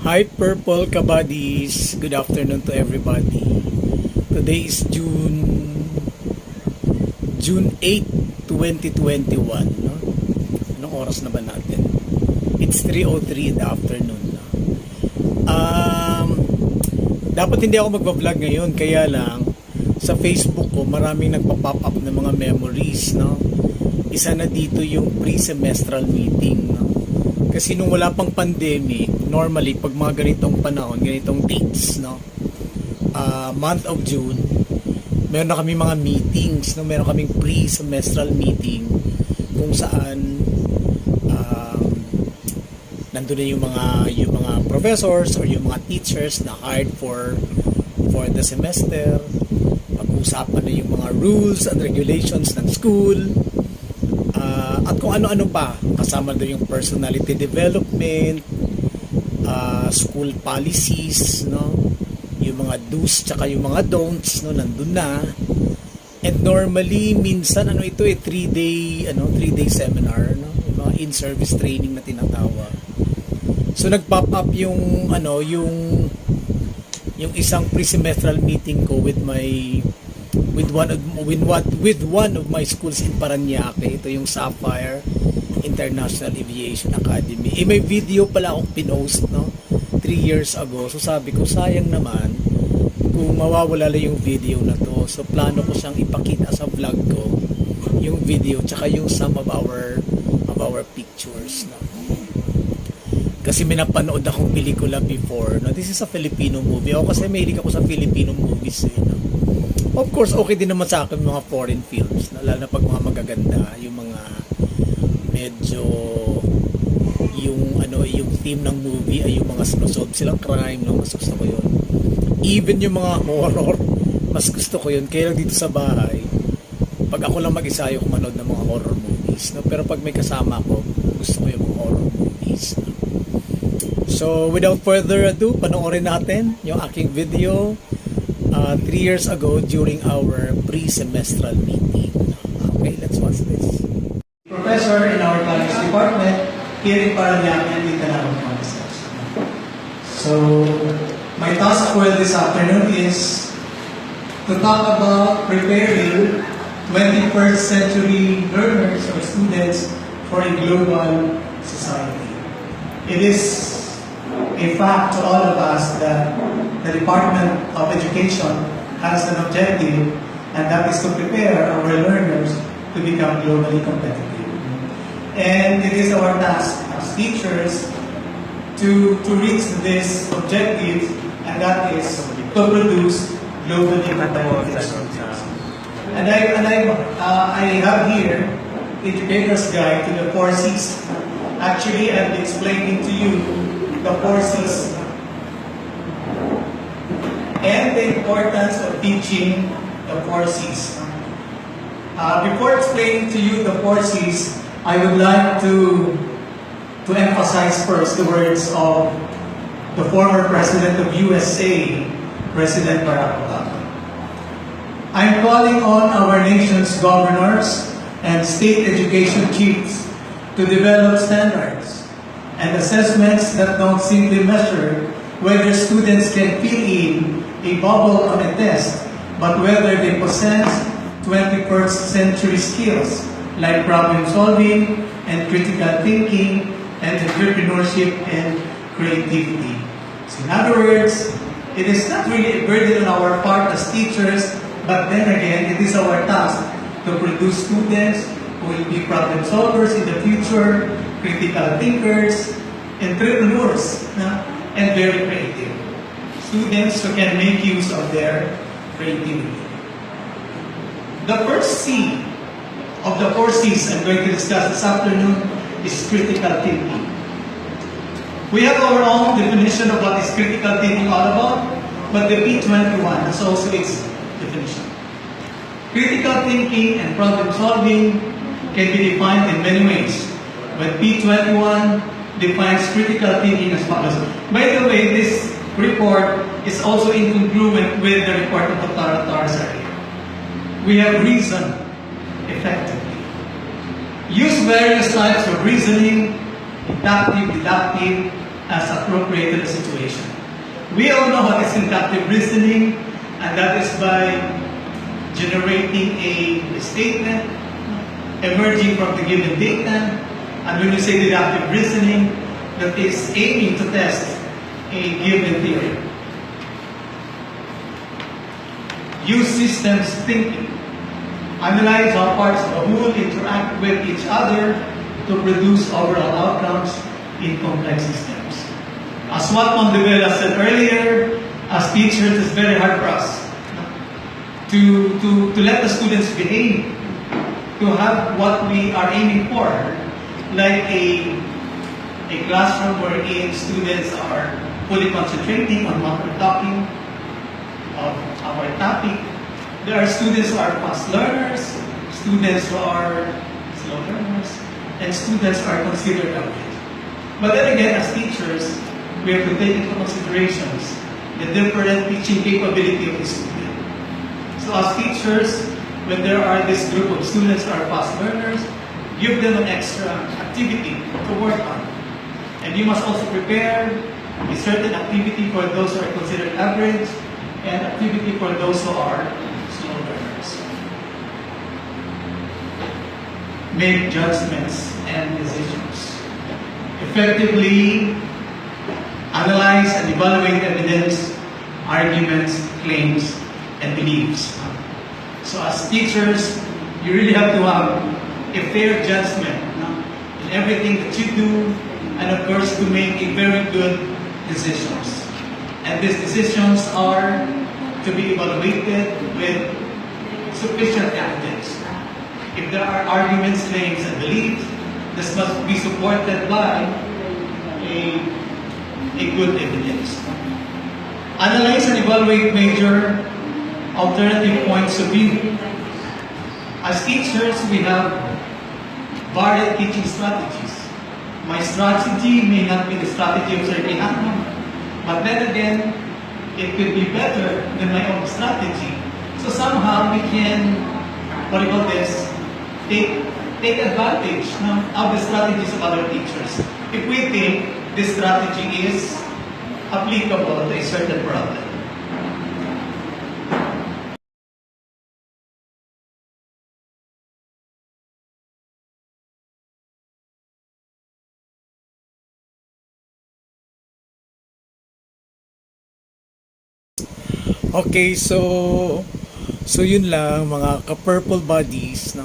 Hi Purple Kabadis! Good afternoon to everybody. Today is June 8, 2021. No? Anong oras na ba natin? It's 3:03 in the afternoon. No? Dapat hindi ako magbablog ngayon, kaya lang sa Facebook ko maraming nagpa-pop up ng mga memories. No? Isa na dito yung pre-semestral meeting. No? Kasi nung wala pang pandemic, normally pag mga ganitong panahon, ganitong dates, no, month of June, meron na kami mga meetings, no, meron kaming pre-semestral meeting kung saan nandun na yung mga professors or yung mga teachers na hired for the semester. Pag-uusapan na yung mga rules and regulations ng school. At kung ano-ano pa, kasama doon yung personality development, school policies, no? Yung mga do's tsaka yung mga don'ts, no, nandun na. And normally minsan ito 3-day seminar, no? Yung mga in-service training na tinatawag. So nag-pop up yung isang pre-semestral meeting ko with one of my schools in Paranaque. Ito yung Sapphire International Aviation Academy. May video pala akong pinost, no, 3 years ago. So sabi ko, sayang naman kung mawawala lang yung video na to. So plano ko siyang ipakita sa vlog ko, yung video tsaka yung some of our pictures, no. Kasi may napanood akong pelikula before, no. This is a Filipino movie. Ako kasi mahilig ako sa Filipino movies, no. Of course, okay din naman sa akin mga foreign films, no? Lalo na pag mga magaganda, yung mga medyo yung theme ng movie ay yung mga sinusolve silang crime, no? Mas gusto ko yun. Even yung mga horror, mas gusto ko yun. Kaya lang dito sa bahay, pag ako lang mag-isa yung manood ng mga horror movies, no? Pero pag may kasama ko, gusto ko yung mga horror movies, no? So without further ado, panoorin natin yung aking video 3 years ago during our pre-semestral meeting. Okay, let's watch this. Professor in our college department here in Paranaque and Mindanao Provinces. So, my task for this afternoon is to talk about preparing 21st century learners or students for a global society. It is a fact to all of us that the Department of Education has an objective, and that is to prepare our learners to become globally competitive. And it is our task as teachers to reach this objective, and that is to produce globally competitive students. And I have here Educator's Guide to the 4 C's. Actually, I'll be explaining to you the 4 C's and the importance of teaching the 4 C's. Before explaining to you the 4 C's, I would like to emphasize first the words of the former President of USA, President Barack Obama. I'm calling on our nation's governors and state education chiefs to develop standards and assessments that don't simply measure whether students can fill in a bubble on a test, but whether they possess 21st century skills like problem solving and critical thinking and entrepreneurship and creativity. So in other words, it is not really a burden on our part as teachers, but then again, it is our task to produce students who will be problem solvers in the future, critical thinkers, entrepreneurs, and very creative. Students who can make use of their creativity. The first C of the 4 C's I'm going to discuss this afternoon is critical thinking. We have our own definition of what is critical thinking all about, but the P21 has also its definition. Critical thinking and problem solving can be defined in many ways, but P21 defines critical thinking as follows. By the way, this report is also incongruent with the report of Dr. Torres earlier. We have reasoned effectively. Use various types of reasoning, inductive, deductive, as appropriate to the situation. We all know what is inductive reasoning, and that is by generating a statement emerging from the given data. And when you say deductive reasoning, that is aiming to test a given theory. Use systems thinking. Analyze how parts of a whole interact with each other to produce overall outcomes in complex systems. As what Mondevela said earlier, as teachers, it's very hard for us to let the students behave, to have what we are aiming for, like a classroom wherein students are fully concentrating on what we're talking of our topic. There are students who are fast learners, students who are slow learners, and students are considered average. But then again, as teachers, we have to take into considerations the different teaching capability of the student. So as teachers, when there are this group of students who are fast learners, give them an extra activity to work on. And you must also prepare a certain activity for those who are considered average and activity for those who are slow learners. Make judgments and decisions. Effectively analyze and evaluate evidence, arguments, claims, and beliefs. So as teachers, you really have to have a fair judgment in everything that you do, and of course to make a very good decisions. And these decisions are to be evaluated with sufficient evidence. If there are arguments, claims, and beliefs, this must be supported by a good evidence. Analyze and evaluate major alternative points of view. As teachers, we have varied teaching strategies. My strategy may not be the strategy of Sir Kehano, but then again, it could be better than my own strategy. So somehow we can, take advantage of the strategies of other teachers. If we think this strategy is applicable to a certain problem. Okay, so yun lang mga ka-purple bodies, no.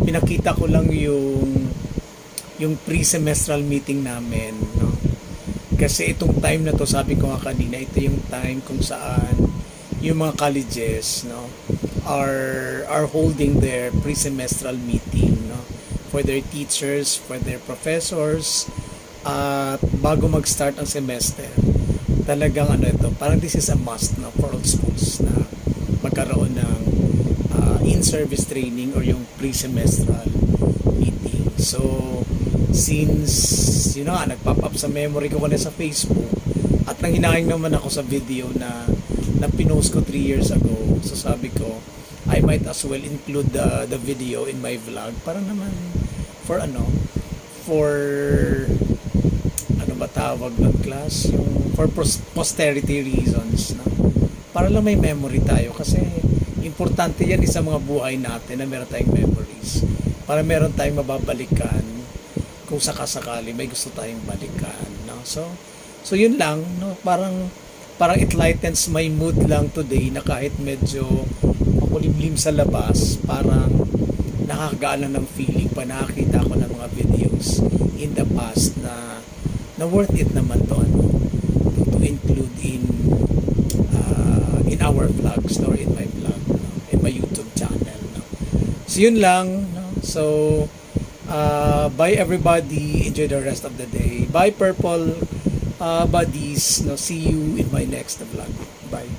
Pinakita ko lang yung pre-semestral meeting namin, no. Kasi itong time na to, sabi ko nga kanina, ito yung time kung saan yung mga colleges, no, are holding their pre-semestral meeting, no, for their teachers, for their professors, at bago mag-start ang semester. Talagang ito, parang this is a must, no, for all schools na magkaroon ng in-service training or yung pre-semestral meeting. So since nagpop up sa memory ko sa Facebook, at nanghinayang naman ako sa video na pinost ko 3 years ago, so sabi ko I might as well include the video in my vlog para naman for tawag ng class, yung for posterity reasons, no? Para lang may memory tayo, kasi importante yan sa mga buhay natin na meron tayong memories, para meron tayong mababalikan kung sakasakali may gusto tayong balikan, no? So yun lang, no? Parang it lightens my mood lang today, na kahit medyo makulimlim sa labas, parang nakakagaan lang ng feeling pa nakakita ko ng mga videos in the past na worth it naman to include in our vlogs, or in my vlog, no? In my YouTube channel, no? So yun lang, no? So bye everybody, enjoy the rest of the day. Bye purple buddies, no? See you in my next vlog. Bye.